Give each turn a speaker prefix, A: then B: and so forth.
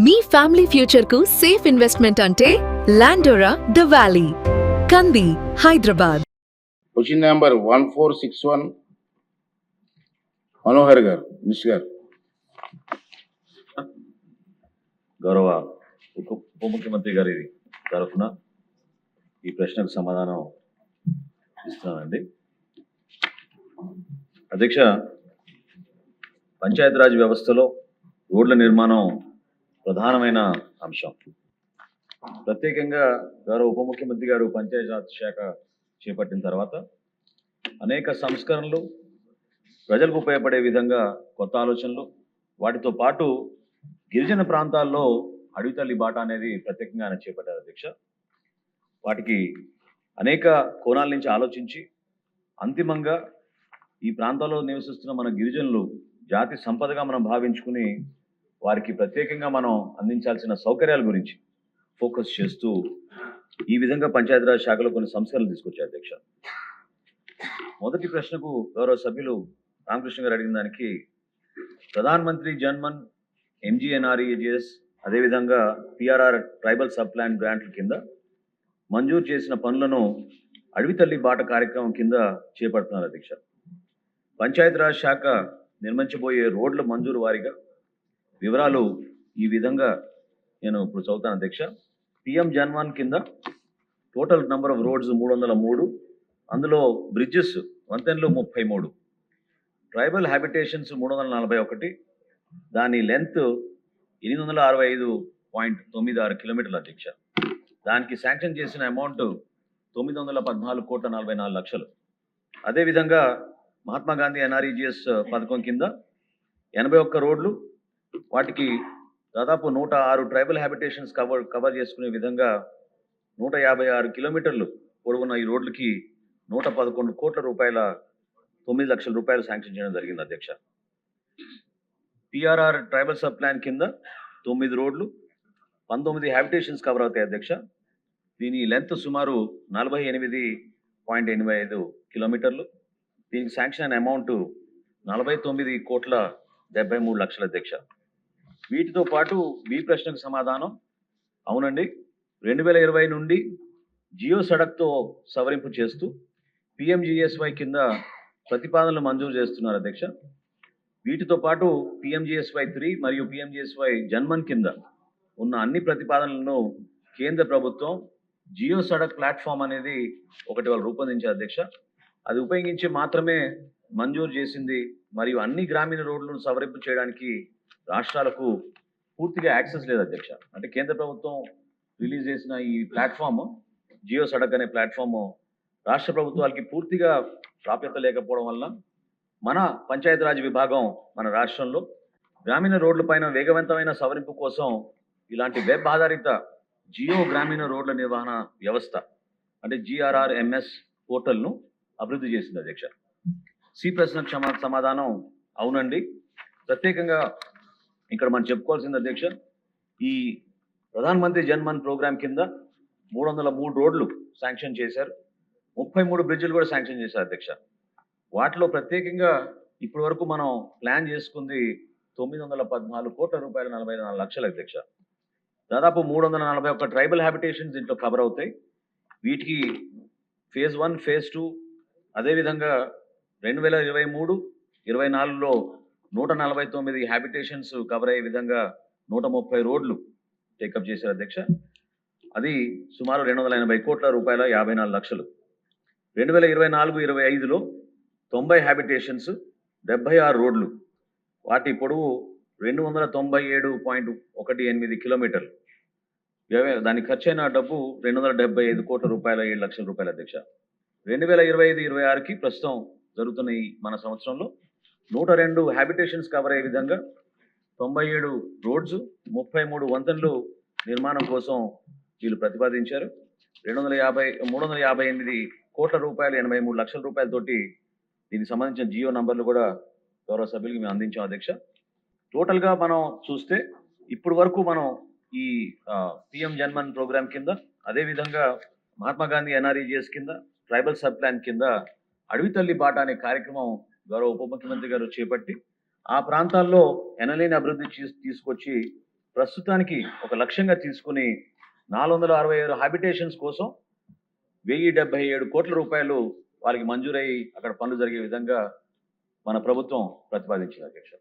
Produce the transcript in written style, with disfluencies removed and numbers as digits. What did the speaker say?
A: మీ family future కు safe investment అంటే లాండోరా the valley, కంది, హైదరాబాద్.
B: క్వశ్చన్ నెంబర్ 1461 మనోహర్ గారు, మిస్ గారు.
C: గౌరవ ఉప ముఖ్యమంత్రి గారి తరఫున ఈ ప్రశ్నకు సమాధానం ఇస్తున్నానండి. అధ్యక్ష, పంచాయతీరాజ్ వ్యవస్థలో రోడ్ల నిర్మాణం ప్రధానమైన అంశం. ప్రత్యేకంగా గౌరవ ఉప ముఖ్యమంత్రి గారు పంచాయతీరాజ్ శాఖ చేపట్టిన తర్వాత అనేక సంస్కరణలు, ప్రజలకు ఉపయోగపడే విధంగా కొత్త ఆలోచనలు, వాటితో పాటు గిరిజన ప్రాంతాల్లో అడవితల్లి బాట అనేది ప్రత్యేకంగా ఆయన చేపట్టారు అధ్యక్ష. వాటికి అనేక కోణాల నుంచి ఆలోచించి అంతిమంగా ఈ ప్రాంతాల్లో నివసిస్తున్న మన గిరిజనులు జాతి సంపదగా మనం భావించుకుని వారికి ప్రత్యేకంగా మనం అందించాల్సిన సౌకర్యాల గురించి ఫోకస్ చేస్తూ ఈ విధంగా పంచాయతీరాజ్ శాఖలో కొన్ని సంస్కరణలు తీసుకొచ్చారు అధ్యక్ష. మొదటి ప్రశ్నకు గౌరవ సభ్యులు రామకృష్ణ గారు అడిగిన దానికి ప్రధాన్ మంత్రి జన్మన్ MGNREGS అదేవిధంగా PRR ట్రైబల్ సబ్ ప్లాన్ గ్రాంట్ల కింద మంజూరు చేసిన పనులను అడవితల్లి బాట కార్యక్రమం కింద చేపడుతున్నారు అధ్యక్ష. పంచాయతీరాజ్ శాఖ నిర్మించబోయే రోడ్ల మంజూరు వారీగా వివరాలు ఈ విధంగా నేను ఇప్పుడు చదువుతాను అధ్యక్ష. PM జన్మన్ కింద టోటల్ నెంబర్ ఆఫ్ రోడ్స్ 303, అందులో బ్రిడ్జెస్ వంతెనలు 33, ట్రైబల్ హ్యాబిటేషన్స్ 341, దాని లెంత్ 865.96 కిలోమీటర్ల అధ్యక్ష. దానికి శాంక్షన్ చేసిన అమౌంట్ 914,44,00,000. అదేవిధంగా మహాత్మా గాంధీ NREGS పథకం కింద 81 రోడ్లు, వాటికి దాదాపు 106 ట్రైబల్ హ్యాబిటేషన్స్ కవర్ చేసుకునే విధంగా 156 కిలోమీటర్లు పొడవున్న ఈ రోడ్లకి 111 కోట్ల రూపాయల 9 లక్షల రూపాయలు శాంక్షన్ చేయడం జరిగింది అధ్యక్ష. PRR ట్రైబల్ సబ్ ప్లాన్ కింద 9 రోడ్లు, 19 హ్యాబిటేషన్స్ కవర్ అవుతాయి అధ్యక్ష. దీని లెంత్ సుమారు 48.85 కిలోమీటర్లు. దీనికి శాంక్షన్ అయిన అమౌంట్ 49,73,00,000 అధ్యక్ష. వీటితో పాటు మీ ప్రశ్నకు సమాధానం అవునండి, 2020 నుండి జియో సడక్తో సవరింపు చేస్తూ PMGSY కింద ప్రతిపాదనలు మంజూరు చేస్తున్నారు అధ్యక్ష. వీటితో పాటు PMGSY 3 మరియు PMGSY జన్మన్ కింద ఉన్న అన్ని ప్రతిపాదనలను కేంద్ర ప్రభుత్వం జియో సడక్ ప్లాట్ఫామ్ అనేది ఒకటి వాళ్ళు రూపొందించారు అధ్యక్ష. అది ఉపయోగించి మాత్రమే మంజూరు చేసింది మరియు అన్ని గ్రామీణ రోడ్లను సవరింపు చేయడానికి రాష్ట్రాలకు పూర్తిగా యాక్సెస్ లేదు అధ్యక్ష. అంటే కేంద్ర ప్రభుత్వం రిలీజ్ చేసిన ఈ ప్లాట్ఫామ్ జియో సడక్ అనే ప్లాట్ఫామ్ రాష్ట్ర ప్రభుత్వాలకి పూర్తిగా ప్రాప్యత లేకపోవడం వల్ల మన పంచాయతీరాజ్ విభాగం మన రాష్ట్రంలో గ్రామీణ రోడ్లపైన వేగవంతమైన సవరింపు కోసం ఇలాంటి వెబ్ ఆధారిత జియో గ్రామీణ రోడ్ల నిర్వహణ వ్యవస్థ అంటే GRRMS పోర్టల్ను అభివృద్ధి చేసింది అధ్యక్ష. సి ప్రశ్నకు సమాధానం అవునండి. ప్రత్యేకంగా ఇక్కడ మనం చెప్పుకోవాల్సింది అధ్యక్ష, ఈ ప్రధాన్ మంత్రి జన్మన్ ప్రోగ్రామ్ కింద 303 రోడ్లు శాంక్షన్ చేశారు, 33 బ్రిడ్జిలు కూడా శాంక్షన్ చేశారు అధ్యక్ష. వాటిలో ప్రత్యేకంగా ఇప్పటి వరకు మనం ప్లాన్ చేసుకుంది 914 కోట్ల రూపాయల 44 లక్షల అధ్యక్ష. దాదాపు 341 ట్రైబల్ హ్యాబిటేషన్స్ దీంట్లో కవర్ అవుతాయి. వీటికి ఫేజ్ 1, ఫేజ్ 2, అదేవిధంగా 2023-24లో 149 హ్యాబిటేషన్స్ కవర్ అయ్యే విధంగా 130 రోడ్లు టేకప్ చేశారు అధ్యక్ష. అది సుమారు 280 కోట్ల రూపాయల 54 లక్షలు. 2024-25లో 90 హ్యాబిటేషన్స్, 76 రోడ్లు, వాటి పొడవు 297.18 కిలోమీటర్లు. దానికి ఖర్చు అయిన డబ్బు 275 కోట్ల రూపాయల 7 లక్షల రూపాయల అధ్యక్ష. 2025-26కి ప్రస్తుతం జరుగుతున్న ఈ మన సంవత్సరంలో 102 హ్యాబిటేషన్స్ కవర్ అయ్యే విధంగా 97 రోడ్స్, 33 వంతెనలు నిర్మాణం కోసం వీళ్ళు ప్రతిపాదించారు. 358 కోట్ల రూపాయలు 83 లక్షల రూపాయలతోటి దీనికి సంబంధించిన జియో నంబర్లు కూడా గౌరవ సభ్యులకి మేము అందించాం అధ్యక్ష. టోటల్గా మనం చూస్తే ఇప్పుడు వరకు మనం ఈ PM జన్మన్ ప్రోగ్రామ్ కింద, అదేవిధంగా మహాత్మా గాంధీ NREGS కింద, ట్రైబల్ సబ్ ప్లాన్ కింద అడవితల్లి బాట అనే కార్యక్రమం గౌరవ ఉప ముఖ్యమంత్రి గారు చేపట్టి ఆ ప్రాంతాల్లో ఎనలేని అభివృద్ధి తీసుకొచ్చి ప్రస్తుతానికి ఒక లక్ష్యంగా తీసుకుని 467 హాబిటేషన్స్ కోసం 1077 కోట్ల రూపాయలు వాళ్ళకి మంజూరై అక్కడ పనులు జరిగే విధంగా మన ప్రభుత్వం ప్రతిపాదించింది అధ్యక్ష.